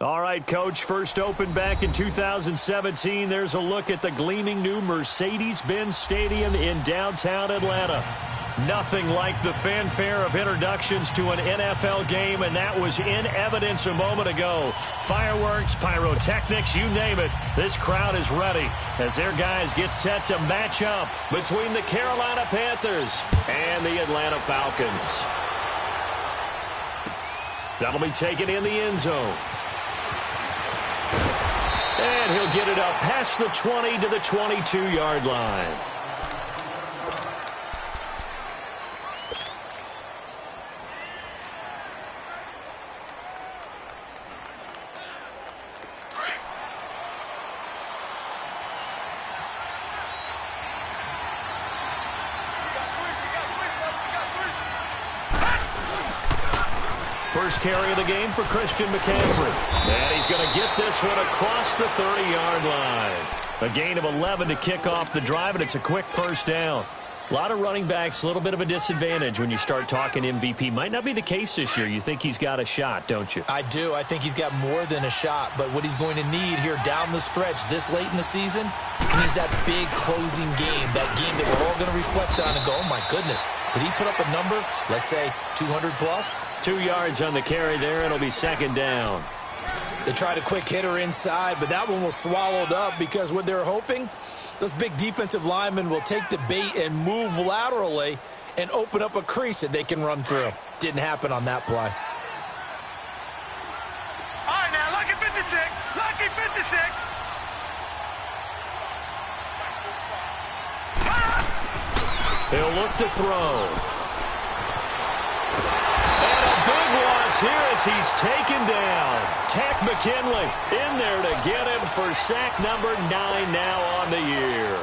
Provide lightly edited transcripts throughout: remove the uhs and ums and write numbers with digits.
All right, Coach, first opened back in 2017. There's a look at the gleaming new Mercedes-Benz Stadium in downtown Atlanta. Nothing like the fanfare of introductions to an NFL game, and that was in evidence a moment ago. Fireworks, pyrotechnics, you name it. This crowd is ready as their guys get set to match up between the Carolina Panthers and the Atlanta Falcons. That'll be taken in the end zone. And he'll get it up past the 20 to the 22-yard line. First carry of the game for Christian McCaffrey. And he's going to get this one across the 30-yard line. A gain of 11 to kick off the drive, and it's a quick first down. A lot of running backs, a little bit of a disadvantage when you start talking MVP. Might not be the case this year. You think he's got a shot, don't you? I do. I think he's got more than a shot. But what he's going to need here down the stretch this late in the season, he needs that big closing game, that game that we're all going to reflect on and go, oh, my goodness. Did he put up a number, let's say, 200 plus? 2 yards on the carry there. It'll be second down. They tried a quick hitter inside, but that one was swallowed up because what they're hoping, those big defensive linemen will take the bait and move laterally and open up a crease that they can run through. Didn't happen on that play. All right, now, lucky 56. Lucky 56. He'll look to throw. And a big loss here as he's taken down. Tack McKinley in there to get him for sack number 9 now on the year.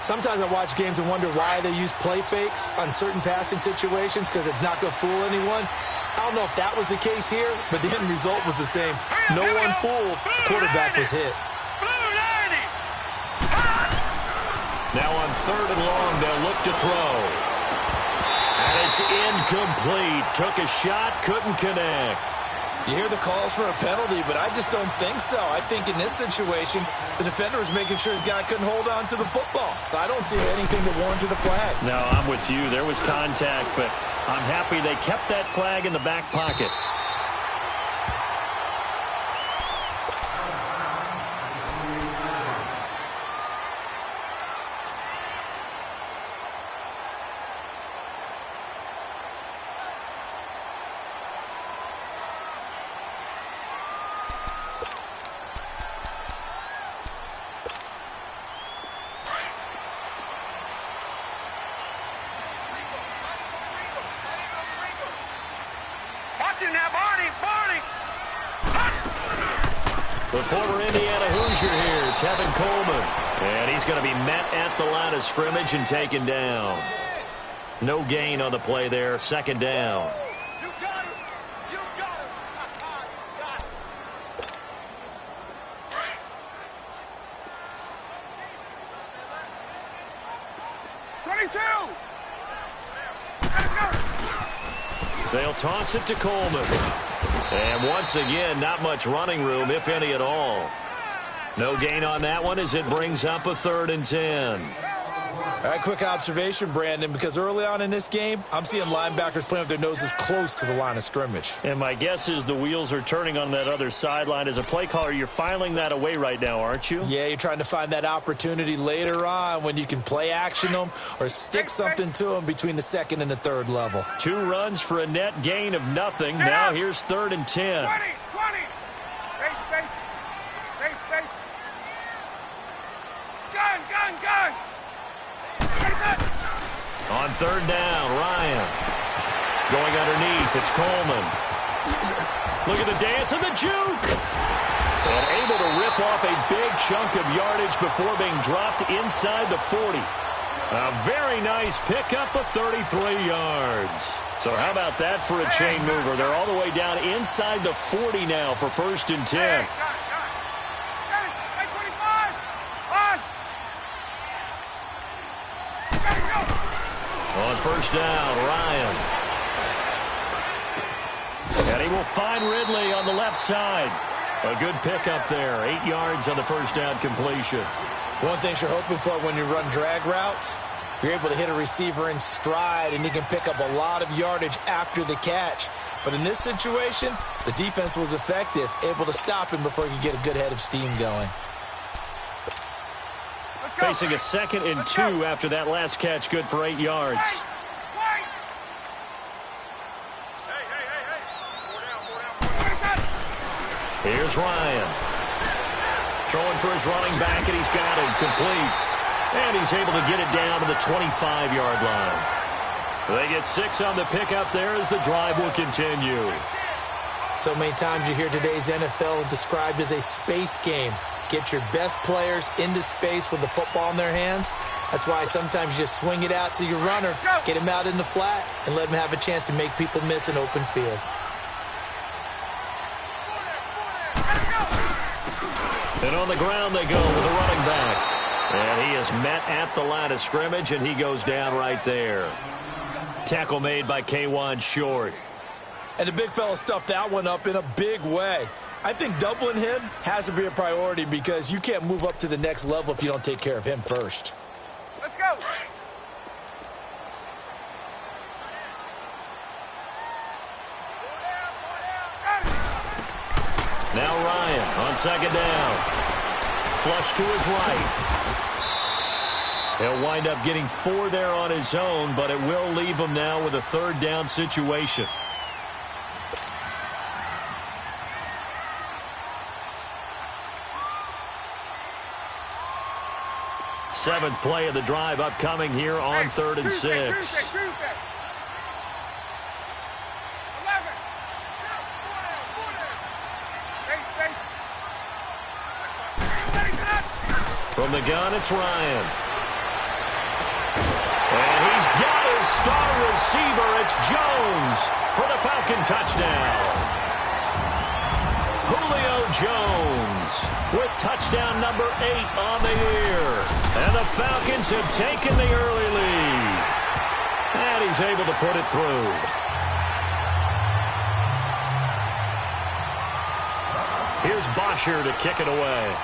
Sometimes I watch games and wonder why they use play fakes on certain passing situations because it's not going to fool anyone. I don't know if that was the case here, but the end result was the same. No one fooled. The quarterback was hit. Now on 3rd and long, they'll look to throw. And it's incomplete. Took a shot, couldn't connect. You hear the calls for a penalty, but I just don't think so. I think in this situation, the defender was making sure his guy couldn't hold on to the football. So I don't see anything that warranted a flag. No, I'm with you. There was contact, but I'm happy they kept that flag in the back pocket. The former Indiana Hoosier here, Tevin Coleman. And he's going to be met at the line of scrimmage and taken down. No gain on the play there, second down. You got him. You got him. Got him. 22. They'll toss it to Coleman. And once again, not much running room, if any at all. No gain on that one as it brings up a 3rd and 10. All right, quick observation, Brandon, because early on in this game, I'm seeing linebackers playing with their noses close to the line of scrimmage. And my guess is the wheels are turning on that other sideline. As a play caller, you're filing that away right now, aren't you? Yeah, you're trying to find that opportunity later on when you can play action them or stick something to them between the 2nd and the 3rd level. 2 runs for a net gain of nothing. Now here's 3rd and 10. 20. Space. Gun. On 3rd down, Ryan. Going underneath, it's Coleman. Look at the dance and the juke. And able to rip off a big chunk of yardage before being dropped inside the 40. A very nice pickup of 33 yards. So how about that for a chain mover? They're all the way down inside the 40 now for 1st and 10. On 1st down, Ryan. And he will find Ridley on the left side. A good pickup there. 8 yards on the first down completion. One thing you're hoping for when you run drag routes, you're able to hit a receiver in stride, and he can pick up a lot of yardage after the catch. But in this situation, the defense was effective, able to stop him before he could get a good head of steam going. Facing a 2nd and 2 after that last catch, good for 8 yards. Here's Ryan. Throwing for his running back, and he's got it complete. And he's able to get it down to the 25-yard line. They get 6 on the pickup there as the drive will continue. So many times you hear today's NFL described as a space game. Get your best players into space with the football in their hands. That's why sometimes you just swing it out to your runner, get him out in the flat, and let him have a chance to make people miss an open field. And on the ground they go with the running back. And he is met at the line of scrimmage, and he goes down right there. Tackle made by K1 Short. And the big fella stuffed that one up in a big way. I think doubling him has to be a priority because you can't move up to the next level if you don't take care of him first. Let's go. Now Ryan on 2nd down. Flush to his right. He'll wind up getting 4 there on his own, but it will leave him now with a 3rd down situation. Seventh play of the drive upcoming here on 3rd and 6. Tuesday. 11. From the gun, it's Ryan. And he's got his star receiver. It's Jones for the Falcon touchdown. Julio Jones with touchdown number 8 on the year. And the Falcons have taken the early lead. And he's able to put it through. Here's Bosher to kick it away.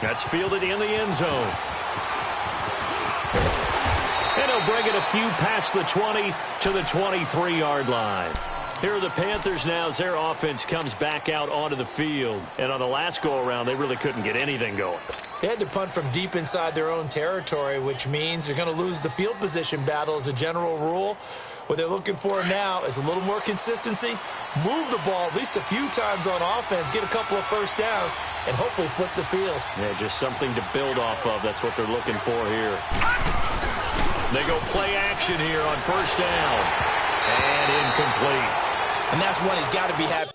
That's fielded in the end zone. And he'll bring it a few past the 20 to the 23-yard line. Here are the Panthers now as their offense comes back out onto the field. And on the last go-around, they really couldn't get anything going. They had to punt from deep inside their own territory, which means they're going to lose the field position battle as a general rule. What they're looking for now is a little more consistency, move the ball at least a few times on offense, get a couple of first downs, and hopefully flip the field. Yeah, just something to build off of. That's what they're looking for here. They go play action here on 1st down. And incomplete. And that's one he's got to be happy.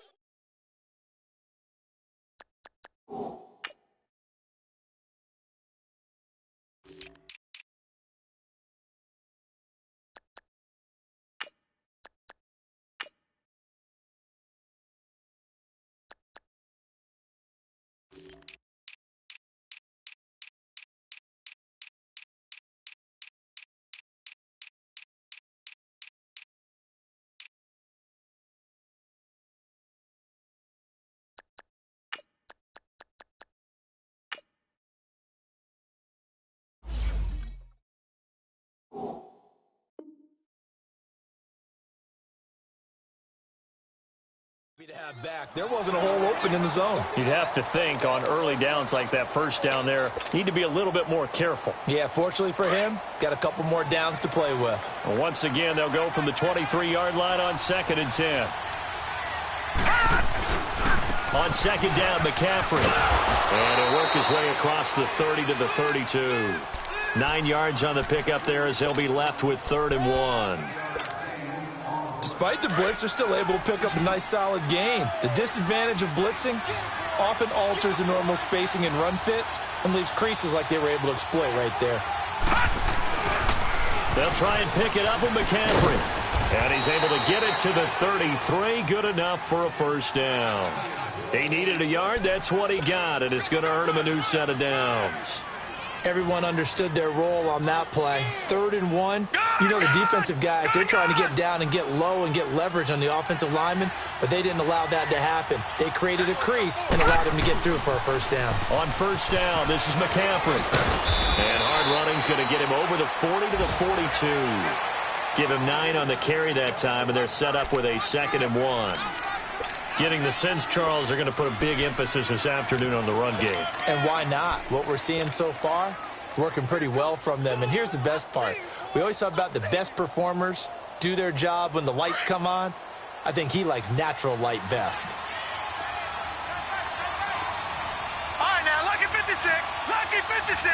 To have back. There wasn't a hole open in the zone. You'd have to think on early downs like that 1st down there, need to be a little bit more careful. Yeah, fortunately for him, got a couple more downs to play with. Well, once again, they'll go from the 23-yard line on 2nd and 10. On 2nd down, McCaffrey. And he'll work his way across the 30 to the 32. 9 yards on the pickup there as they'll be left with 3rd and 1. Despite the blitz, they're still able to pick up a nice, solid gain. The disadvantage of blitzing often alters the normal spacing and run fits and leaves creases like they were able to exploit right there. They'll try and pick it up with McCaffrey. And he's able to get it to the 33. Good enough for a 1st down. He needed a yard. That's what he got, and it's going to earn him a new set of downs. Everyone understood their role on that play. 3rd and 1. You know the defensive guys, they're trying to get down and get low and get leverage on the offensive lineman, but they didn't allow that to happen. They created a crease and allowed him to get through for a first down. On first down, this is McCaffrey. And hard running's going to get him over the 40 to the 42. Give him 9 on the carry that time, and they're set up with a 2nd and 1. Getting the sense, Charles, they're going to put a big emphasis this afternoon on the run game. And why not? What we're seeing so far, working pretty well from them. And here's the best part. We always talk about the best performers do their job when the lights come on. I think he likes natural light best. All right, now, lucky 56. Lucky 56.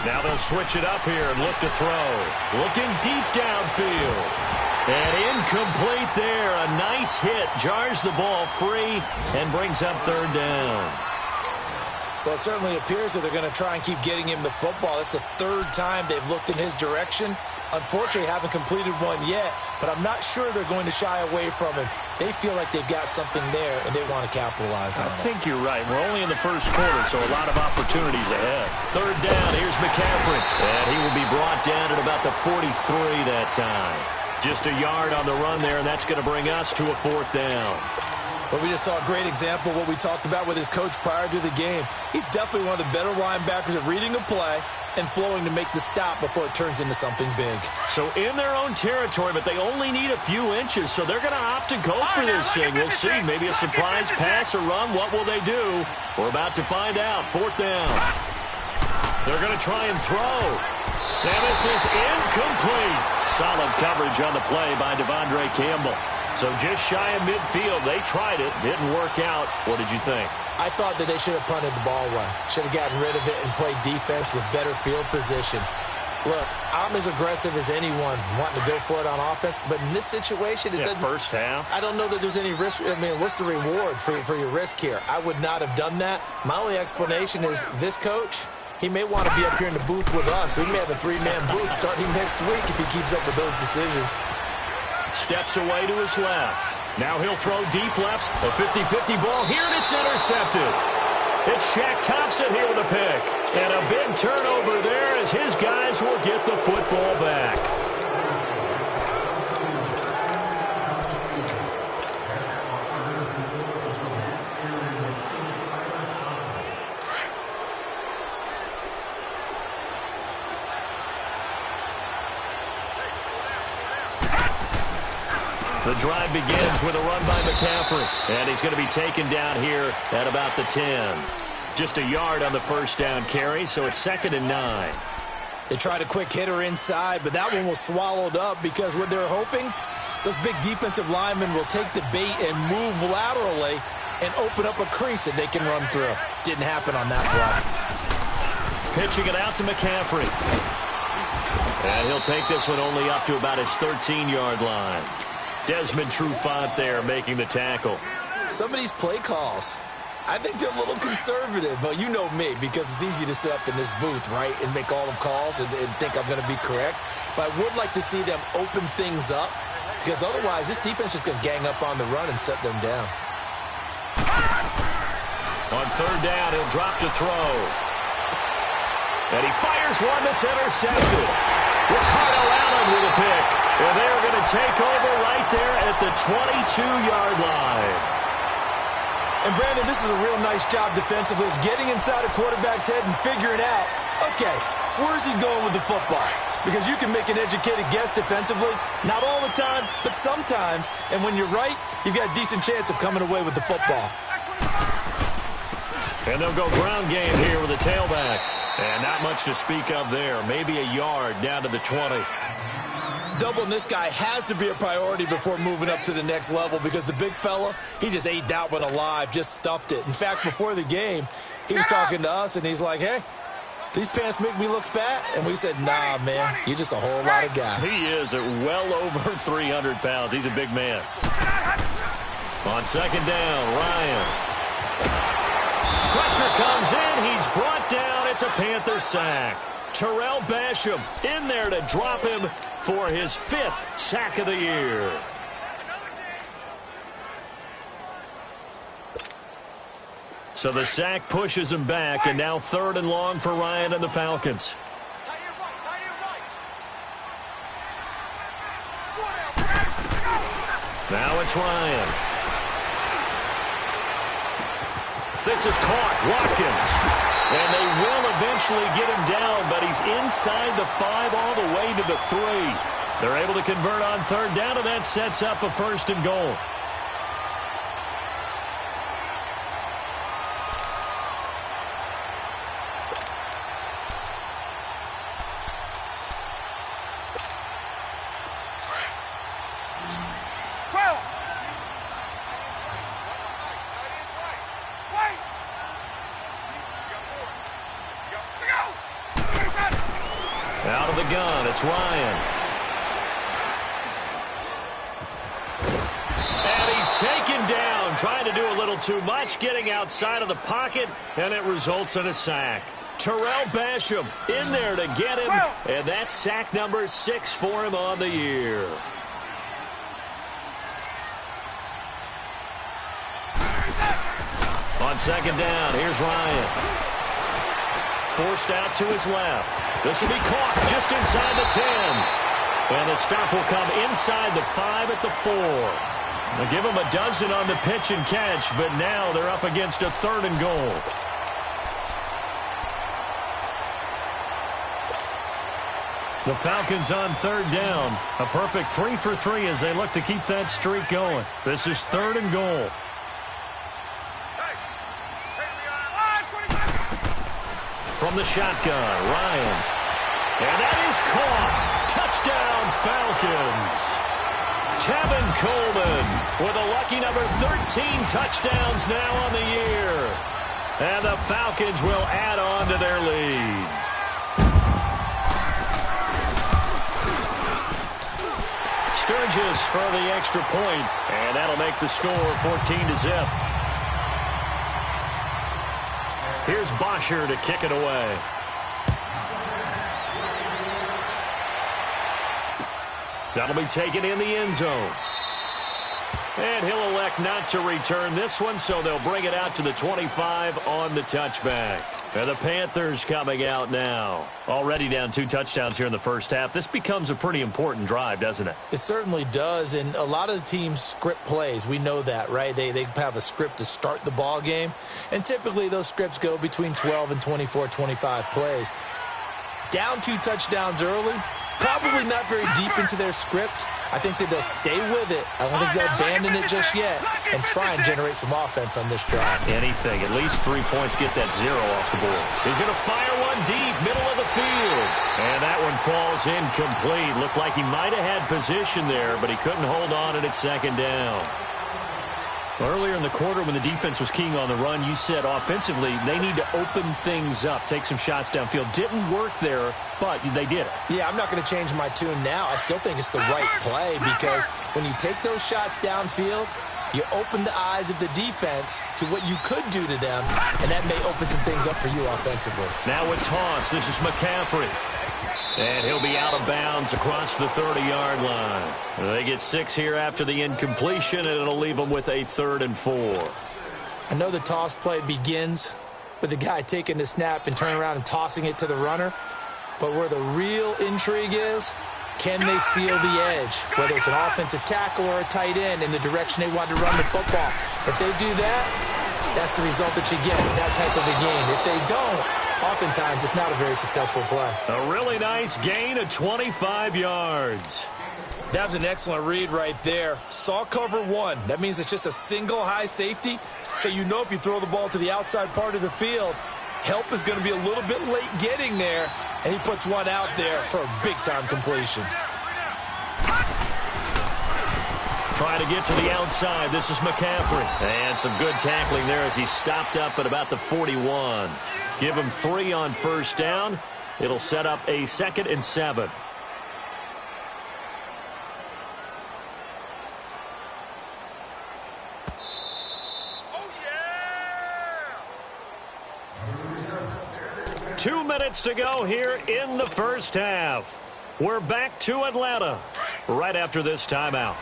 Now they'll switch it up here and look to throw. Looking deep downfield. And incomplete there. A nice hit. Jars the ball free and brings up 3rd down. Well, it certainly appears that they're going to try and keep getting him the football. That's the 3rd time they've looked in his direction. Unfortunately, haven't completed one yet, but I'm not sure they're going to shy away from him. They feel like they've got something there, and they want to capitalize on it. I think you're right. We're only in the first quarter, so a lot of opportunities ahead. 3rd down, here's McCaffrey. And he will be brought down at about the 43 that time. Just a yard on the run there, and that's going to bring us to a 4th down. Well, we just saw a great example of what we talked about with his coach prior to the game. He's definitely one of the better linebackers at reading a play and flowing to make the stop before it turns into something big. So in their own territory, but they only need a few inches, so they're going to opt to go for this thing. We'll see. Maybe a surprise pass or run. What will they do? We're about to find out. 4th down. They're going to try and throw. And this is incomplete. Solid coverage on the play by Devondre Campbell. So just shy of midfield. They tried it. Didn't work out. What did you think? I thought that they should have punted the ball away. Should have gotten rid of it and played defense with better field position. Look, I'm as aggressive as anyone wanting to go for it on offense, but in this situation, it doesn't. First half. I don't know that there's any risk. I mean, what's the reward for your risk here? I would not have done that. My only explanation is this coach, he may want to be up here in the booth with us. We may have a 3-man booth starting next week if he keeps up with those decisions. Steps away to his left. Now he'll throw deep lefts. A 50-50 ball here, and it's intercepted. It's Shaq Thompson here with a pick. And a big turnover there as his guys will get the football back. The drive begins with a run by McCaffrey. And he's going to be taken down here at about the 10. Just a yard on the first down carry, so it's 2nd and 9. They tried a quick hitter inside, but that one was swallowed up because what they're hoping, those big defensive linemen will take the bait and move laterally and open up a crease that they can run through. Didn't happen on that play. Pitching it out to McCaffrey. And he'll take this one only up to about his 13-yard line. Desmond Trufant there making the tackle. Some of these play calls, I think they're a little conservative, but you know me, because it's easy to sit up in this booth, right, and make all the calls and think I'm going to be correct. But I would like to see them open things up, because otherwise this defense is going to gang up on the run and shut them down. On 3rd down, he'll drop to throw. And he fires one that's intercepted. Ricardo Allen with a pick. And they're going to take over right there at the 22-yard line. And, Brandon, this is a real nice job defensively of getting inside a quarterback's head and figuring out, okay, where's he going with the football? Because you can make an educated guess defensively, not all the time, but sometimes. And when you're right, you've got a decent chance of coming away with the football. And they'll go ground game here with a tailback. And not much to speak of there. Maybe a yard down to the 20. Doubling this guy has to be a priority before moving up to the next level because the big fella, he just ate that one alive, just stuffed it. In fact, before the game, he was talking to us, and he's like, hey, these pants make me look fat? And we said, nah, man, you're just a whole lot of guy. He is at well over 300 pounds. He's a big man. On 2nd down, Ryan. Pressure comes in. He's brought down. It's a Panther sack. Terrell Basham in there to drop him for his 5th sack of the year. So the sack pushes him back, and now 3rd and long for Ryan and the Falcons. Now it's Ryan. This is caught. Watkins. And they will eventually get him down, but he's inside the 5 all the way to the 3. They're able to convert on 3rd down, and that sets up a 1st and goal. Out of the gun, it's Ryan. And he's taken down, trying to do a little too much, getting outside of the pocket, and it results in a sack. Terrell Basham in there to get him, and that's sack number 6 for him on the year. On 2nd down, here's Ryan. Forced out to his left. This will be caught just inside the 10. And the stop will come inside the 5 at the 4. They'll give him a dozen on the pitch and catch, but now they're up against a 3rd and goal. The Falcons on 3rd down. A perfect 3 for 3 as they look to keep that streak going. This is 3rd and goal. From the shotgun, Ryan. And that is caught. Touchdown, Falcons. Tevin Coleman with a lucky number 13 touchdowns now on the year. And the Falcons will add on to their lead. Sturgis for the extra point, and that'll make the score 14-0. Here's Bosher to kick it away. That'll be taken in the end zone. And he'll elect not to return this one, so they'll bring it out to the 25 on the touchback. And the Panthers coming out now. Already down 2 touchdowns here in the first half. This becomes a pretty important drive, doesn't it? It certainly does, and a lot of the teams script plays. We know that, right? They have a script to start the ball game, and typically those scripts go between 12 and 24, 25 plays. Down 2 touchdowns early, probably not very deep into their script. I think that they'll stay with it. I don't think they'll abandon it just yet and try and generate some offense on this drive. Anything. At least 3 points, get that 0 off the board. He's going to fire one deep, middle of the field. And that one falls incomplete. Looked like he might have had position there, but he couldn't hold on at 2nd down. Earlier in the quarter when the defense was keying on the run, you said offensively they need to open things up, take some shots downfield. Didn't work there, but they did it. Yeah, I'm not going to change my tune now. I still think it's the right play because when you take those shots downfield, you open the eyes of the defense to what you could do to them, and that may open some things up for you offensively. Now a toss. This is McCaffrey. And he'll be out of bounds across the 30-yard line. They get 6 here after the incompletion, and it'll leave them with a 3rd and 4. I know the toss play begins with the guy taking the snap and turning around and tossing it to the runner. But where the real intrigue is, can they seal the edge? Whether it's an offensive tackle or a tight end in the direction they want to run the football. If they do that, that's the result that you get in that type of a game. If they don't, oftentimes it's not a very successful play. A really nice gain of 25 yards. That was an excellent read right there. Saw cover 1. That means it's just a single high safety. So you know if you throw the ball to the outside part of the field, help is going to be a little bit late getting there. And he puts one out there for a big-time completion. Trying to get to the outside. This is McCaffrey. And some good tackling there as he stopped up at about the 41. Give him 3 on 1st down. It'll set up a 2nd and 7. Oh, yeah! 2 minutes to go here in the first half. We're back to Atlanta right after this timeout.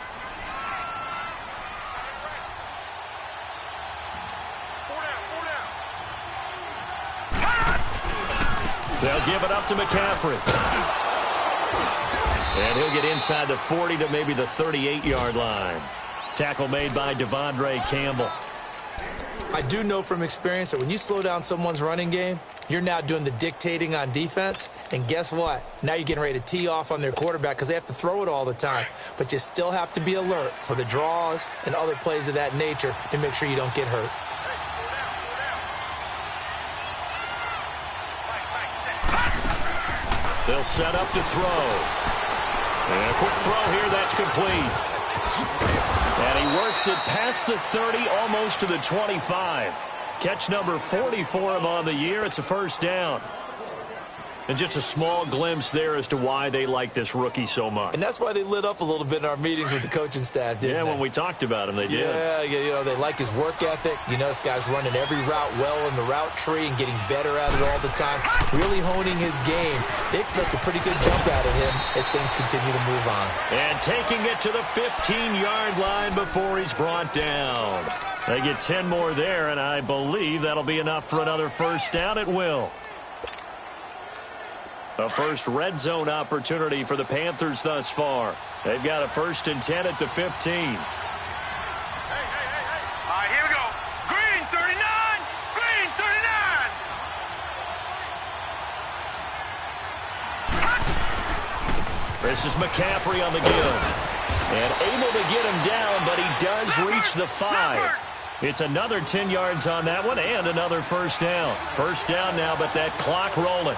They'll give it up to McCaffrey. And he'll get inside the 40 to maybe the 38-yard line. Tackle made by Devondre Campbell. I do know from experience that when you slow down someone's running game, you're now doing the dictating on defense. And guess what? Now you're getting ready to tee off on their quarterback because they have to throw it all the time. But you still have to be alert for the draws and other plays of that nature to make sure you don't get hurt. They'll set up to throw. And a quick throw here, that's complete. And he works it past the 30, almost to the 25. Catch number 40 for him on the year. It's a first down. And just a small glimpse there as to why they like this rookie so much. And that's why they lit up a little bit in our meetings with the coaching staff, didn't they? Yeah, when we talked about him, they did. Yeah, you know, they like his work ethic. You know, this guy's running every route well in the route tree and getting better at it all the time, really honing his game. They expect a pretty good jump out of him as things continue to move on. And taking it to the 15-yard line before he's brought down. They get 10 more there, and I believe that'll be enough for another first down. It will. A first red zone opportunity for the Panthers thus far. They've got a 1st and 10 at the 15. Hey. All right, here we go. Green 39. Green 39. This is McCaffrey on the give. And able to get him down, but he does reach the 5. It's another 10 yards on that one and another first down. First down now, but that clock rolling.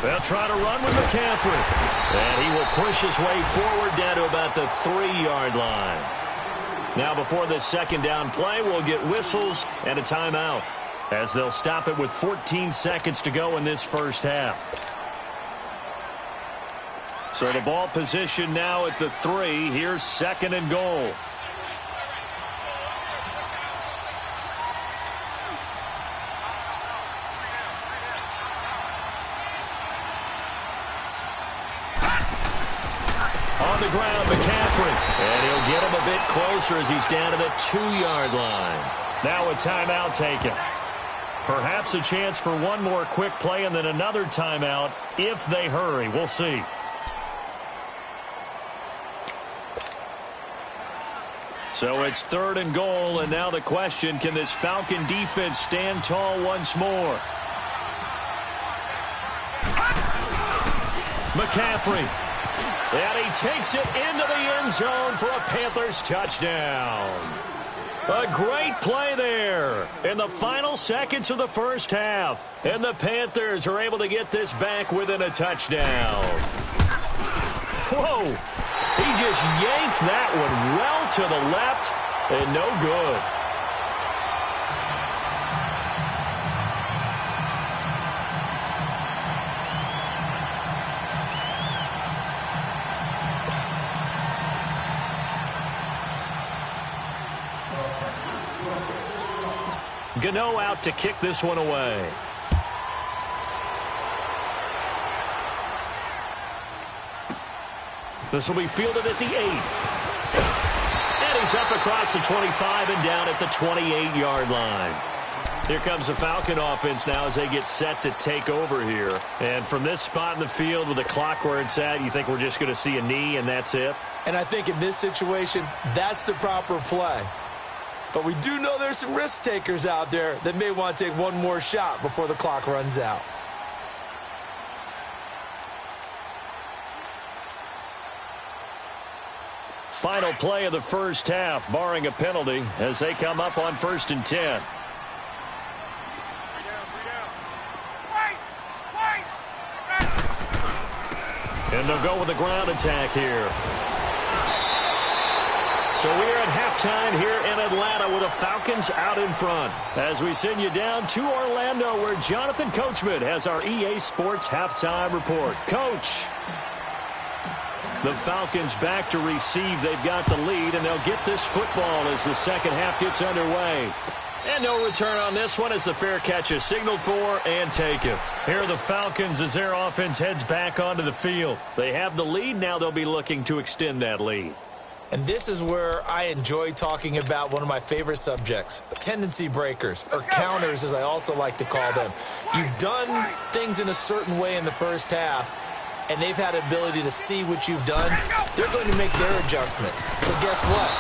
They'll try to run with McCaffrey. And he will push his way forward down to about the 3-yard line. Now before this second down play, we'll get whistles and a timeout as they'll stop it with 14 seconds to go in this first half. So the ball position now at the 3. Here's 2nd and goal. On the ground, McCaffrey. And he'll get him a bit closer as he's down to the 2-yard line. Now a timeout taken. Perhaps a chance for one more quick play and then another timeout if they hurry. We'll see. So it's 3rd and goal, and now the question, can this Falcon defense stand tall once more? McCaffrey. And he takes it into the end zone for a Panthers touchdown. A great play there in the final seconds of the first half. And the Panthers are able to get this back within a touchdown. Whoa. He just yanked that one well to the left and no good. Gano out to kick this one away. This will be fielded at the 8. And he's up across the 25 and down at the 28-yard line. Here comes the Falcon offense now as they get set to take over here. And from this spot in the field with the clock where it's at, you think we're just going to see a knee and that's it? And I think in this situation, that's the proper play. But we do know there's some risk takers out there that may want to take one more shot before the clock runs out. Final play of the first half, barring a penalty, as they come up on 1st and 10. And they'll go with the ground attack here. So we're at halftime here in Atlanta with the Falcons out in front. As we send you down to Orlando where Jonathan Coachman has our EA Sports halftime report. Coach. The Falcons back to receive. They've got the lead, and they'll get this football as the second half gets underway. And no return on this one as the fair catch is signaled for and taken. Here are the Falcons as their offense heads back onto the field. They have the lead. Now they'll be looking to extend that lead. And this is where I enjoy talking about one of my favorite subjects, tendency breakers, or counters as I also like to call them. You've done things in a certain way in the first half, and they've had the ability to see what you've done. They're going to make their adjustments. So guess what?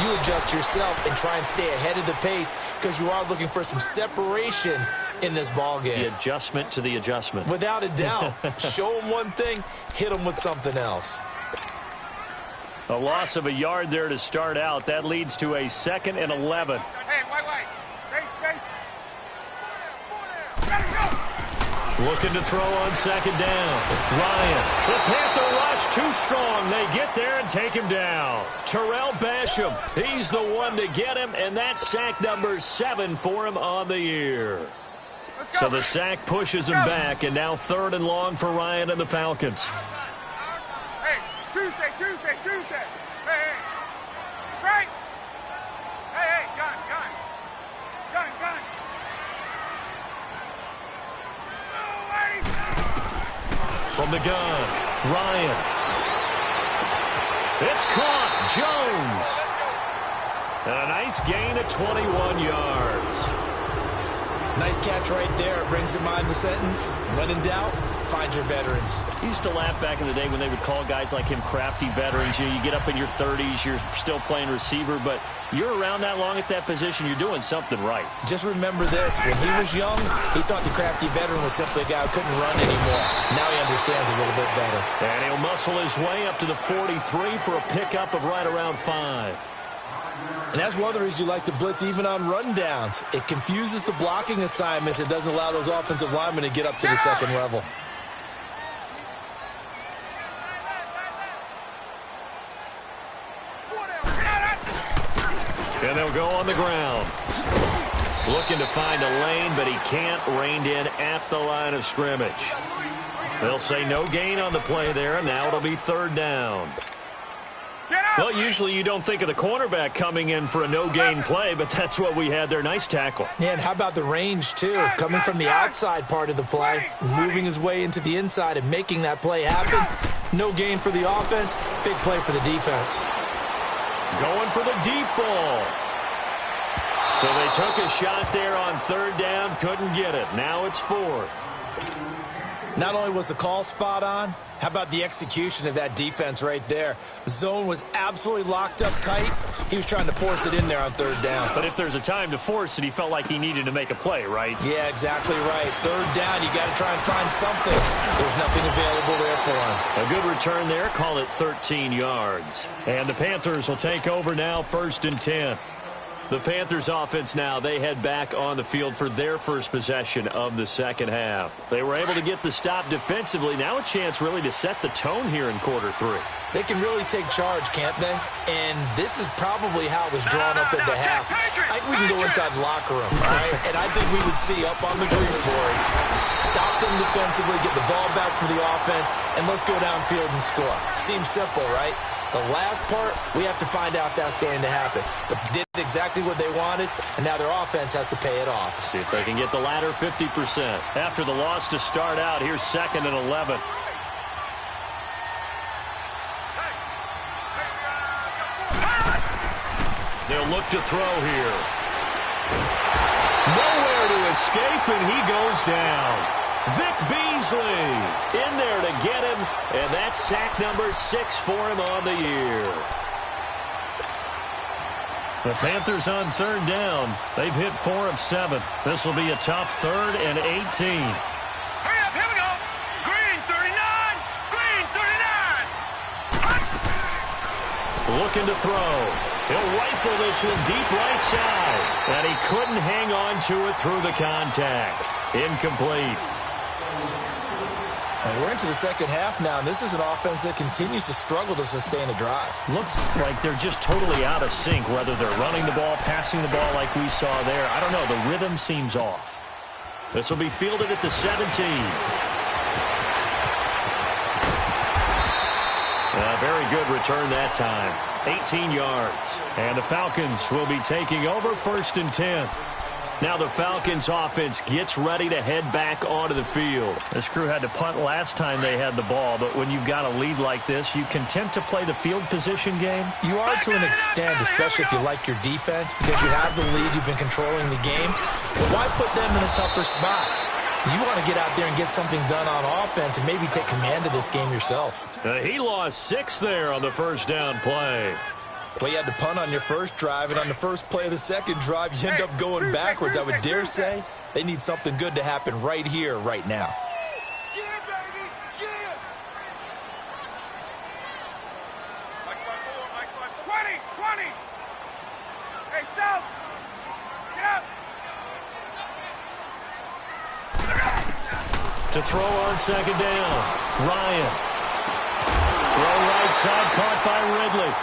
You adjust yourself and try and stay ahead of the pace because you are looking for some separation in this ball game. The adjustment to the adjustment. Without a doubt. Show them one thing, hit them with something else. A loss of a yard there to start out. That leads to a 2nd and 11. Hey, wait. Space. Gotta go. Looking to throw on 2nd down. Ryan. The Panther rush too strong. They get there and take him down. Terrell Basham. He's the one to get him, and that's sack number 7 for him on the year. Let's go. So the sack pushes him back, and now 3rd and long for Ryan and the Falcons. Hey, Tuesday. Hey. Right. Hey, gun. From the gun, Ryan. It's caught. Jones. And a nice gain of 21 yards. Nice catch right there. Brings to mind the sentence, when in doubt, find your veterans. I used to laugh back in the day when they would call guys like him crafty veterans. You get up in your 30s, you're still playing receiver, but you're around that long at that position, you're doing something right. Just remember this. When he was young, he thought the crafty veteran was simply a guy who couldn't run anymore. Now he understands a little bit better. And he'll muscle his way up to the 43 for a pickup of right around 5. And that's one of the reasons you like to blitz even on rundowns. It confuses the blocking assignments. It doesn't allow those offensive linemen to get up to the second level. And they'll go on the ground. Looking to find a lane, but he can't. Reined in at the line of scrimmage. They'll say no gain on the play there, and now it'll be 3rd down. Well, usually you don't think of the cornerback coming in for a no-gain play, but that's what we had there. Nice tackle. Yeah, and how about the range, too? Coming from the outside part of the play, moving his way into the inside and making that play happen. No gain for the offense, big play for the defense. Going for the deep ball. So they took a shot there on 3rd down, couldn't get it. Now it's 4th. Not only was the call spot on, how about the execution of that defense right there? The zone was absolutely locked up tight. He was trying to force it in there on 3rd down. But if there's a time to force it, he felt like he needed to make a play, right? Yeah, exactly right. 3rd down, you got to try and find something. There's nothing available there for him. A good return there, call it 13 yards. And the Panthers will take over now, 1st and 10. The Panthers offense now, they head back on the field for their first possession of the second half. They were able to get the stop defensively. Now a chance really to set the tone here in quarter 3. They can really take charge, can't they? And this is probably how it was drawn up at the half. I think we can go inside the locker room, all right? And I think we would see up on the grease boards, stop them defensively, get the ball back for the offense, and let's go downfield and score. Seems simple, right? The last part, we have to find out that's going to happen. But did exactly what they wanted, and now their offense has to pay it off. See if they can get the latter 50%. After the loss to start out, here's 2nd and 11. They'll look to throw here. Nowhere to escape, and he goes down. Vic Beasley in there to get him, and that's sack number 6 for him on the year. The Panthers on 3rd down. They've hit 4 of 7. This will be a tough 3rd and 18. Hurry up, here we go. Green 39. Green 39. Looking to throw. He'll rifle this one deep right side. And he couldn't hang on to it through the contact. Incomplete. And we're into the second half now, and this is an offense that continues to struggle to sustain a drive. Looks like they're just totally out of sync, whether they're running the ball, passing the ball like we saw there. I don't know. The rhythm seems off. This will be fielded at the 17. A very good return that time. 18 yards. And the Falcons will be taking over 1st and 10. Now the Falcons offense gets ready to head back onto the field. This crew had to punt last time they had the ball, but when you've got a lead like this, you content to play the field position game? You are to an extent, especially if you like your defense, because you have the lead, you've been controlling the game. But why put them in a tougher spot? You want to get out there and get something done on offense and maybe take command of this game yourself. He lost 6 there on the first down play. Well, you had to punt on your first drive, and on the first play of the second drive, you end up going backwards. I would dare say they need something good to happen right here, right now. Yeah, baby, yeah. 20. Hey, South, get up. To throw on second down, Ryan. Throw right side, caught by Ridley.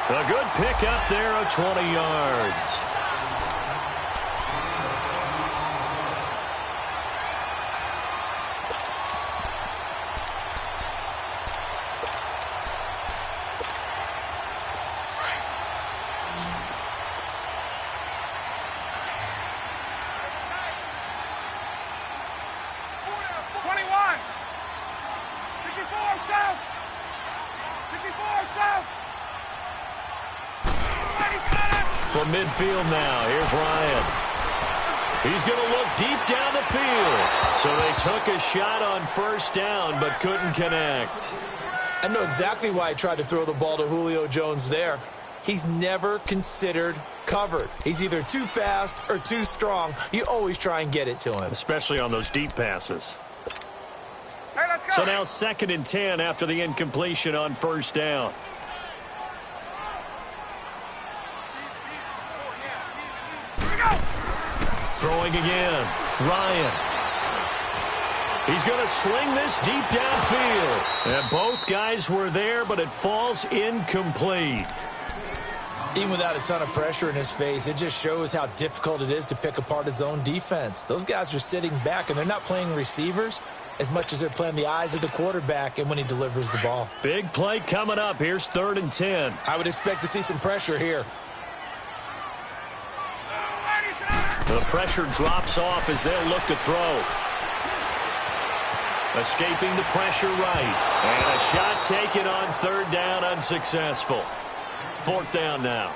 A good pick up there of 20 yards. From midfield now, here's Ryan. He's going to look deep down the field. So they took a shot on first down, but couldn't connect. I know exactly why I tried to throw the ball to Julio Jones there. He's never considered covered. He's either too fast or too strong. You always try and get it to him. Especially on those deep passes. Hey, let's go. So now 2nd and 10 after the incompletion on first down. Throwing again, Ryan. He's going to sling this deep downfield. And both guys were there, but it falls incomplete. Even without a ton of pressure in his face, it just shows how difficult it is to pick apart his own defense. Those guys are sitting back, and they're not playing receivers as much as they're playing the eyes of the quarterback and when he delivers the ball. Big play coming up. Here's 3rd and 10. I would expect to see some pressure here. The pressure drops off as they'll look to throw. Escaping the pressure right. And a shot taken on 3rd down, unsuccessful. 4th down now.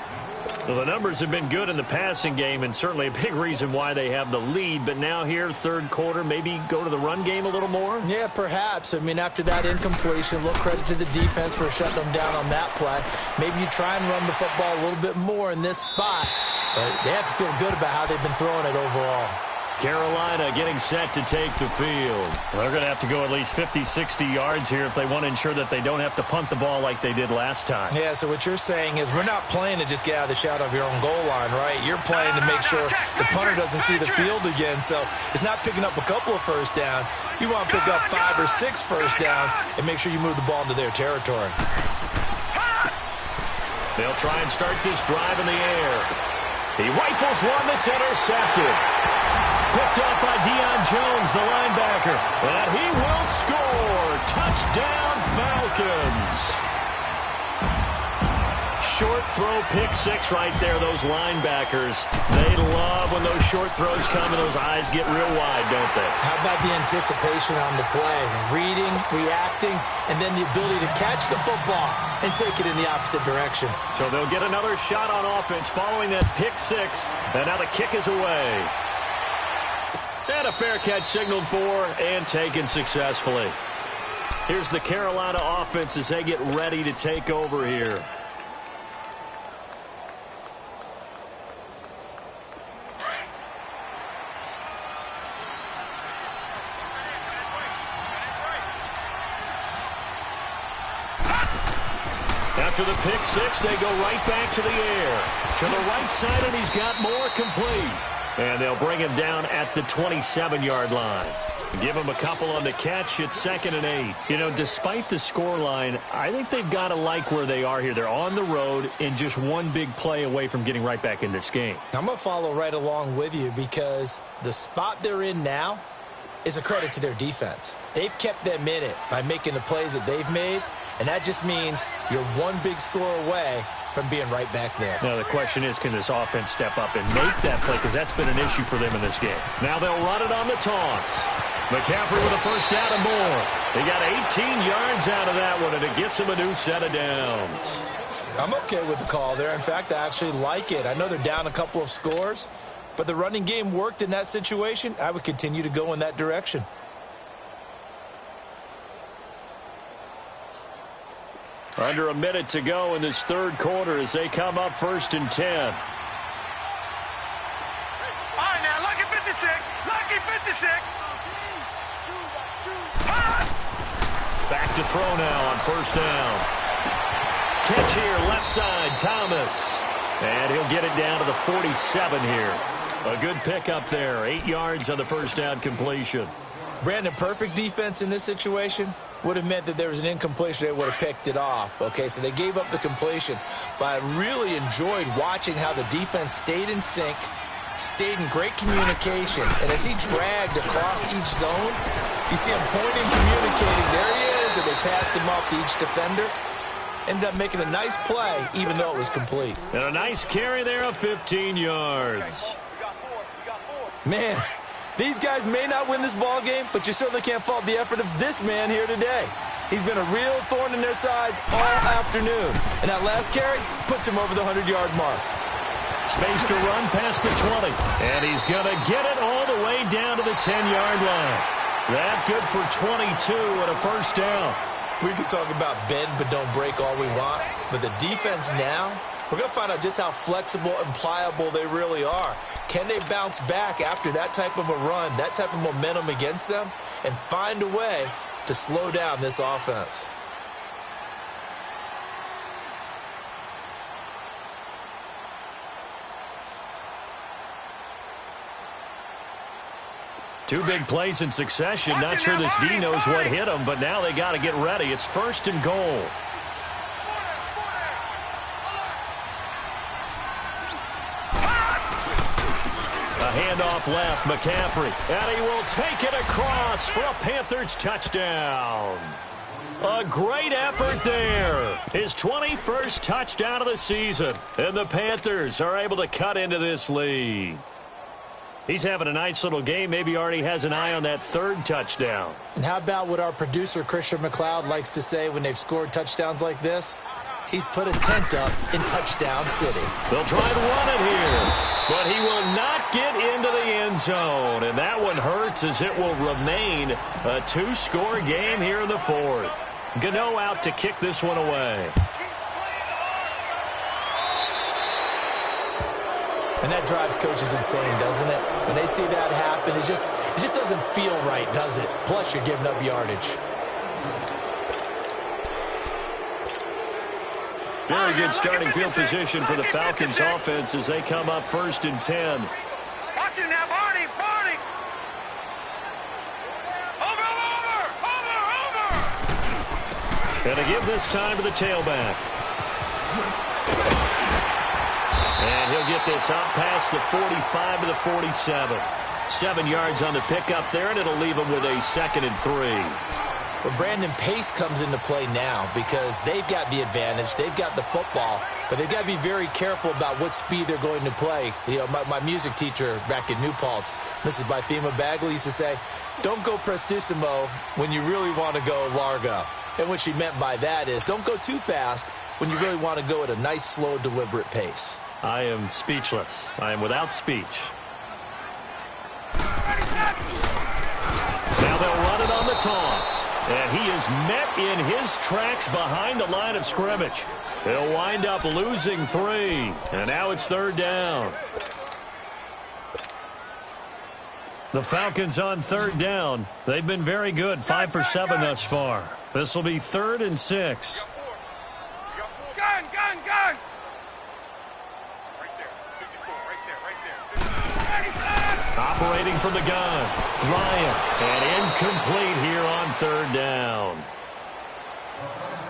Well, the numbers have been good in the passing game, and certainly a big reason why they have the lead. But now here, 3rd quarter, maybe go to the run game a little more? Yeah, perhaps. I mean, after that incompletion, a little credit to the defense for shutting them down on that play. Maybe you try and run the football a little bit more in this spot. But they have to feel good about how they've been throwing it overall. Carolina getting set to take the field. They're going to have to go at least 50, 60 yards here if they want to ensure that they don't have to punt the ball like they did last time. Yeah, so what you're saying is we're not playing to just get out of the shadow of your own goal line, right? You're playing to make sure the punter doesn't see the field again. So it's not picking up a couple of first downs. You want to pick up 5 or 6 first downs and make sure you move the ball into their territory. They'll try and start this drive in the air. He rifles one that's intercepted. Picked up by Deion Jones, the linebacker. And he will score. Touchdown, Falcons. Short throw, pick 6 right there, those linebackers. They love when those short throws come and those eyes get real wide, don't they? How about the anticipation on the play? Reading, reacting, and then the ability to catch the football and take it in the opposite direction. So they'll get another shot on offense following that pick 6. And now the kick is away. And a fair catch signaled for and taken successfully. Here's the Carolina offense as they get ready to take over here. After the pick 6, they go right back to the air. To the right side, and he's got more complete. And they'll bring him down at the 27-yard line. Give him a couple on the catch. It's 2nd and 8. You know, despite the scoreline, I think they've got to like where they are here. They're on the road and just one big play away from getting right back in this game. I'm going to follow right along with you because the spot they're in now is a credit to their defense. They've kept them in it by making the plays that they've made. And that just means you're one big score away from being right back there. Now, the question is, can this offense step up and make that play? Because that's been an issue for them in this game. Now they'll run it on the toss. McCaffrey with a first down and more. They got 18 yards out of that one, and it gets them a new set of downs. I'm okay with the call there. In fact, I actually like it. I know they're down a couple of scores, but the running game worked in that situation. I would continue to go in that direction. Under a minute to go in this third quarter as they come up 1st and 10. All right, now, lucky 56. Lucky 56. Back to throw now on 1st down. Catch here, left side, Thomas. And he'll get it down to the 47 here. A good pickup there. 8 yards on the first down completion. Brandon, perfect defense in this situation would have meant that there was an incompletion. They would have picked it off. Okay, so they gave up the completion. But I really enjoyed watching how the defense stayed in sync, stayed in great communication. And as he dragged across each zone, you see him pointing, communicating. There he is, and they passed him off to each defender. Ended up making a nice play, even though it was complete. And a nice carry there of 15 yards. Man, these guys may not win this ball game, but you certainly can't fault the effort of this man here today. He's been a real thorn in their sides all afternoon. And that last carry puts him over the 100-yard mark. Space to run past the 20. And he's going to get it all the way down to the 10-yard line. That good for 22 and a first down. We can talk about bend but don't break all we want, but the defense now, we're going to find out just how flexible and pliable they really are. Can they bounce back after that type of a run, that type of momentum against them, and find a way to slow down this offense? Two big plays in succession. Not sure this D knows what hit him, but now they got to get ready. It's 1st and goal. A handoff left, McCaffrey. And he will take it across for a Panthers touchdown. A great effort there. His 21st touchdown of the season. And the Panthers are able to cut into this lead. He's having a nice little game. Maybe already has an eye on that 3rd touchdown. And how about what our producer, Christian McLeod, likes to say when they've scored touchdowns like this? He's put a tent up in Touchdown City. They'll try and run it here, but he will not get into the end zone. And that one hurts as it will remain a 2-score game here in the 4th. Gano out to kick this one away. And that drives coaches insane, doesn't it? When they see that happen, it just doesn't feel right, does it? Plus, you're giving up yardage. Very good starting field position for the Falcons offense as they come up 1st and 10. Watch it now, Barney, Barney. Over. And to give this time to the tailback. And he'll get this out past the 45 to the 47. 7 yards on the pickup there, and it'll leave him with a 2nd and 3. Well, Brandon, pace comes into play now because they've got the advantage. They've got the football, but they've got to be very careful about what speed they're going to play. You know, my music teacher back in New Paltz, Mrs. Bythema Bagley, used to say, don't go prestissimo when you really want to go largo. And what she meant by that is don't go too fast when you really want to go at a nice, slow, deliberate pace. I am speechless. I am without speech. Now they'll run it on the toss. And he is met in his tracks behind the line of scrimmage. He'll wind up losing 3. And now it's 3rd down. The Falcons on 3rd down. They've been very good, 5 for 7 thus far. This will be 3rd and 6. Gun. Operating from the gun. Ryan. And incomplete here on 3rd down.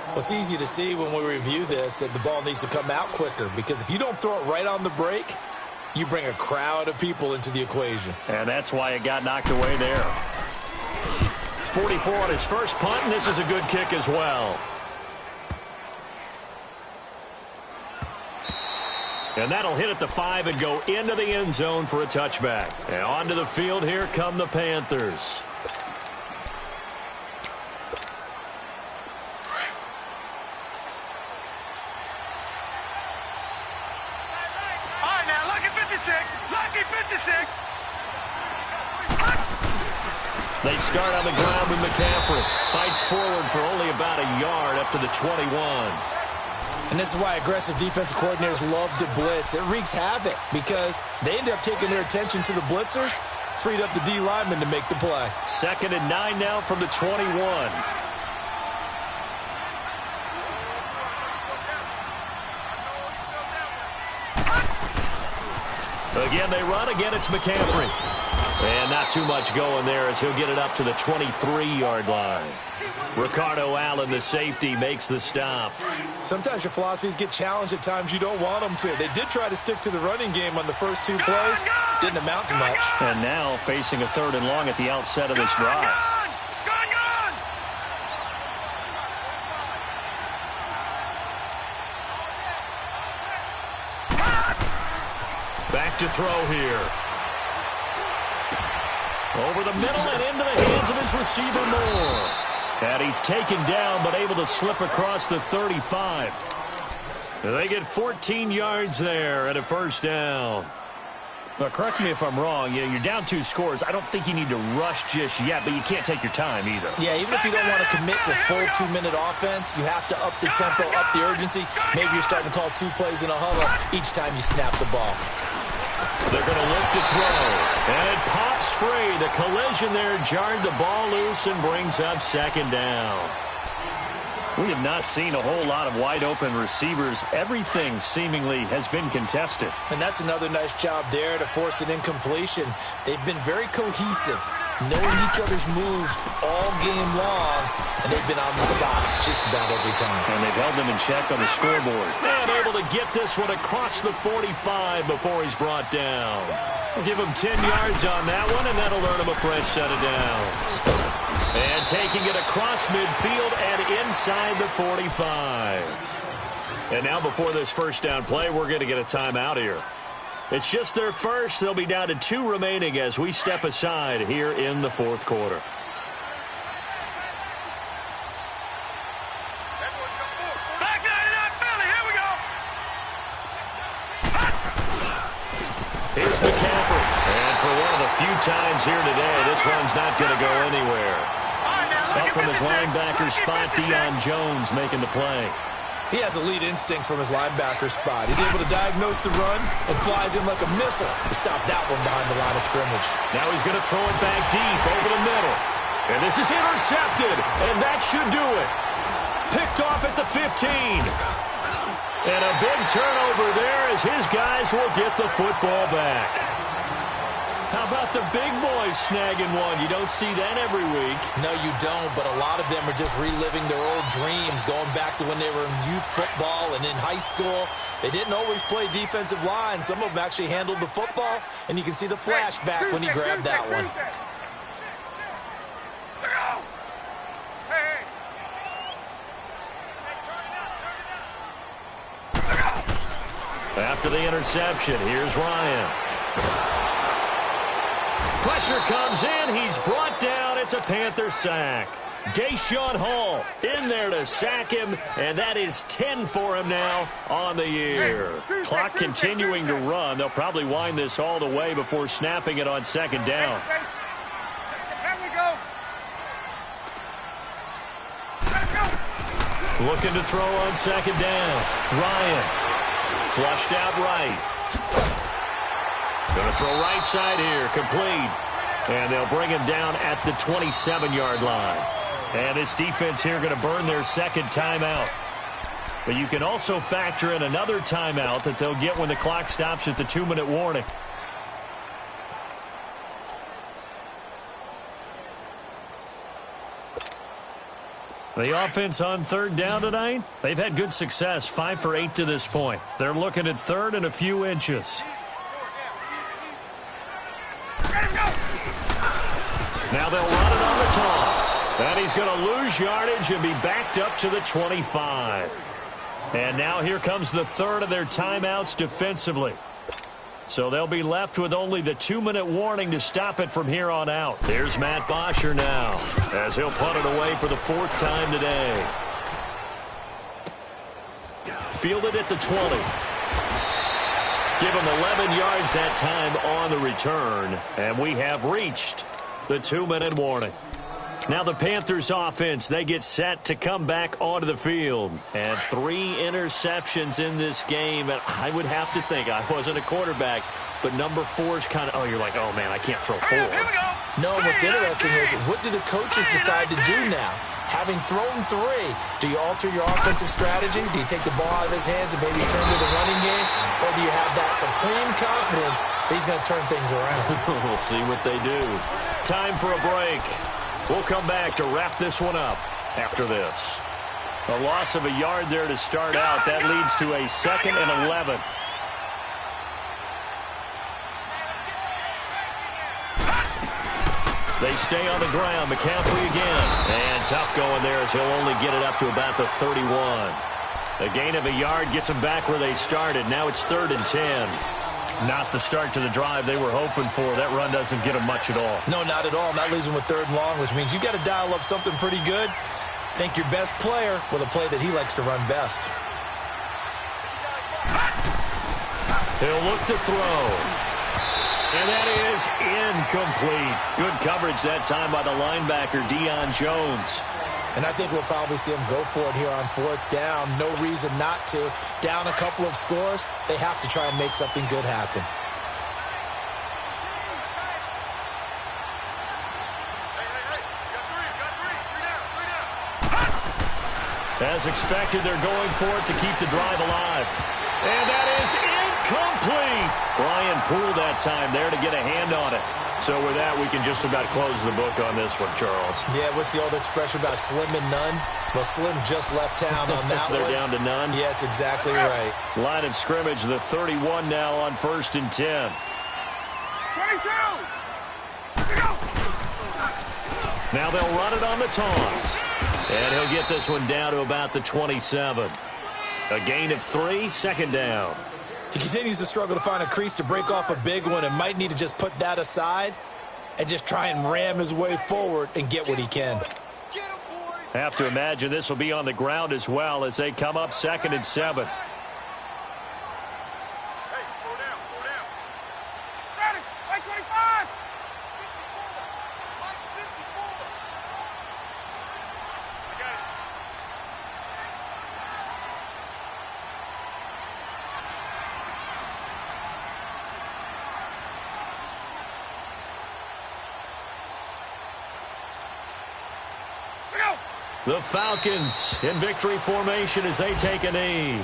Well, it's easy to see when we review this that the ball needs to come out quicker because if you don't throw it right on the break, you bring a crowd of people into the equation. And that's why it got knocked away there. 44 on his first punt, and this is a good kick as well. And that'll hit at the 5 and go into the end zone for a touchback. And onto the field here come the Panthers. All right, now, lucky 56. Lucky 56. They start on the ground with McCaffrey. Fights forward for only about a yard up to the 21. And this is why aggressive defensive coordinators love to blitz. It wreaks havoc because they end up taking their attention to the blitzers, freed up the D lineman to make the play. 2nd and 9 now from the 21. Again, they run. Again, it's McCaffrey. And not too much going there as he'll get it up to the 23-yard line. Ricardo Allen, the safety, makes the stop. Sometimes your philosophies get challenged at times you don't want them to. They did try to stick to the running game on the first 2 plays. Didn't amount to much. And now facing a 3rd and long at the outset of this drive. Back to throw here. Over the middle and into the hands of his receiver Moore. And he's taken down but able to slip across the 35. They get 14 yards there and a 1st down. Now, correct me if I'm wrong. You're down 2 scores. I don't think you need to rush just yet, but you can't take your time either. Yeah, even if you don't want to commit to full 2-minute offense, you have to up the tempo, up the urgency. Maybe you're starting to call 2 plays in a huddle each time you snap the ball. They're going to look to throw. And it pops free. The collision there jarred the ball loose and brings up 2nd down. We have not seen a whole lot of wide-open receivers. Everything seemingly has been contested. And that's another nice job there to force an incompletion. They've been very cohesive, knowing each other's moves all game long, and they've been on the spot just about every time. And they've held them in check on the scoreboard. And able to get this one across the 45 before he's brought down. We'll give him 10 yards on that one, and that'll earn him a fresh set of downs. And taking it across midfield and inside the 45. And now before this 1st down play, we're going to get a timeout here. It's just their first. They'll be down to 2 remaining as we step aside here in the 4th quarter. Back 99 Philly, here we go. Here's McCaffrey. And for one of the few times here today, this one's not going to go anywhere. Up from his linebacker spot, Deion Jones making the play. He has elite instincts from his linebacker spot. He's able to diagnose the run and flies in like a missile to stop that one behind the line of scrimmage. Now he's going to throw it back deep over the middle. And this is intercepted, and that should do it. Picked off at the 15. And a big turnover there as his guys will get the football back. How about the big boys snagging one? You don't see that every week. No, you don't, but a lot of them are just reliving their old dreams, going back to when they were in youth football and in high school. They didn't always play defensive line. Some of them actually handled the football, and you can see the flashback when he grabbed that one. After the interception, here's Ryan. Pressure comes in. He's brought down. It's a Panther sack. Deshaun Hall in there to sack him, and that is 10 for him now on the year. Clock continuing to run. They'll probably wind this all the way before snapping it on 2nd down. Looking to throw on 2nd down. Ryan flushed out right. Going to throw right side here, complete. And they'll bring him down at the 27-yard line. And this defense here going to burn their 2nd timeout. But you can also factor in another timeout that they'll get when the clock stops at the 2-minute warning. The offense on 3rd down tonight, they've had good success, 5 for 8 to this point. They're looking at 3rd and a few inches. Now they'll run it on the toss. And he's going to lose yardage and be backed up to the 25. And now here comes the third of their timeouts defensively. So they'll be left with only the 2-minute warning to stop it from here on out. Here's Matt Bosher now as he'll punt it away for the 4th time today. Fielded at the 20. Give him 11 yards that time on the return. And we have reached the 2-minute warning. Now the Panthers offense, they get set to come back onto the field. And 3 interceptions in this game. And I would have to think, I wasn't a quarterback, but number 4 is kind of, you're like, oh man, I can't throw 4. No, what's interesting is, what do the coaches decide to do now? Having thrown 3, do you alter your offensive strategy? Do you take the ball out of his hands and maybe turn to the running game? Or do you have that supreme confidence that he's going to turn things around? We'll see what they do. Time for a break. We'll come back to wrap this one up after this. A loss of a yard there to start out. That leads to a 2nd and 11. They stay on the ground. McCaffrey again. And tough going there as he'll only get it up to about the 31. A gain of a yard gets them back where they started. Now it's 3rd and 10. Not the start to the drive they were hoping for. That run doesn't get them much at all. No, not at all. And that leaves them with 3rd and long, which means you got to dial up something pretty good. Think your best player with a play that he likes to run best. He'll look to throw. And that is incomplete. Good coverage that time by the linebacker, Deion Jones. And I think we'll probably see them go for it here on 4th down. No reason not to. Down a couple of scores, they have to try and make something good happen. As expected, they're going for it to keep the drive alive. And that is incomplete. Ryan Poole that time there to get a hand on it. So with that, we can just about close the book on this one, Charles. Yeah, what's the old expression about slim and none? Well, Slim just left town on that They're one. down to none? Yes, exactly right. Line of scrimmage, the 31 now on 1st and 10. 22! Now they'll run it on the toss. And he'll get this one down to about the 27. A gain of 3, 2nd down. He continues to struggle to find a crease to break off a big one and might need to just put that aside and just try and ram his way forward and get what he can. Have to imagine this will be on the ground as well as they come up 2nd and 7. The Falcons in victory formation as they take a knee.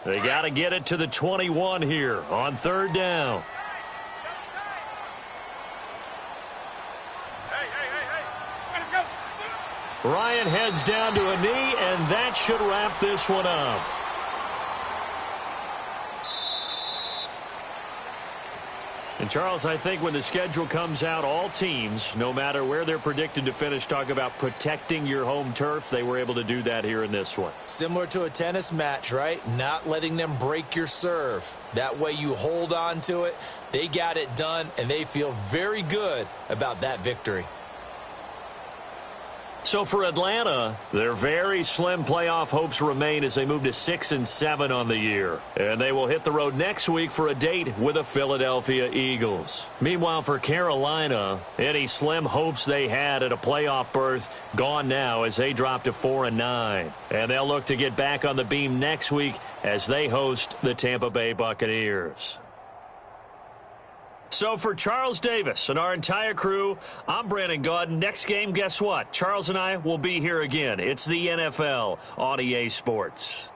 They got to get it to the 21 here on 3rd down. Ryan heads down to a knee, and that should wrap this one up. And, Charles, I think when the schedule comes out, all teams, no matter where they're predicted to finish, talk about protecting your home turf. They were able to do that here in this one. Similar to a tennis match, right? Not letting them break your serve. That way you hold on to it. They got it done, and they feel very good about that victory. So for Atlanta, their very slim playoff hopes remain as they move to 6 and 7 on the year. And they will hit the road next week for a date with the Philadelphia Eagles. Meanwhile, for Carolina, any slim hopes they had at a playoff berth gone now as they drop to 4 and 9. And they'll look to get back on the beam next week as they host the Tampa Bay Buccaneers. So for Charles Davis and our entire crew, I'm Brandon Gaudin. Next game, guess what? Charles and I will be here again. It's the NFL on EA Sports.